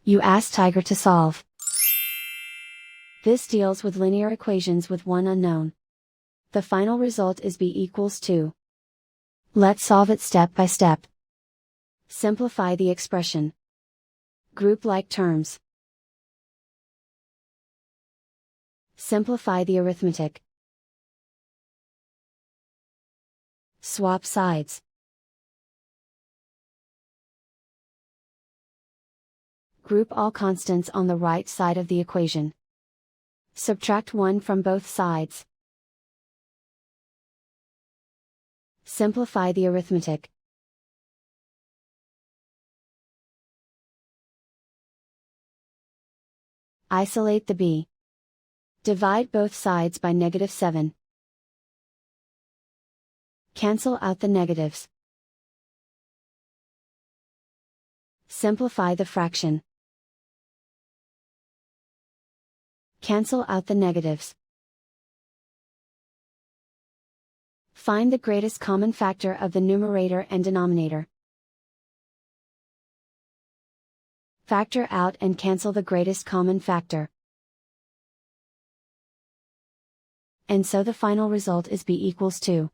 You ask Tiger to solve. This deals with linear equations with one unknown. The final result is b equals 2. Let's solve it step by step. Simplify the expression. Group like terms. Simplify the arithmetic. Swap sides. Group all constants on the right side of the equation. Subtract 1 from both sides. Simplify the arithmetic. Isolate the b. Divide both sides by -7. Cancel out the negatives. Simplify the fraction. Cancel out the negatives. Find the greatest common factor of the numerator and denominator. Factor out and cancel the greatest common factor. And so the final result is b equals 2.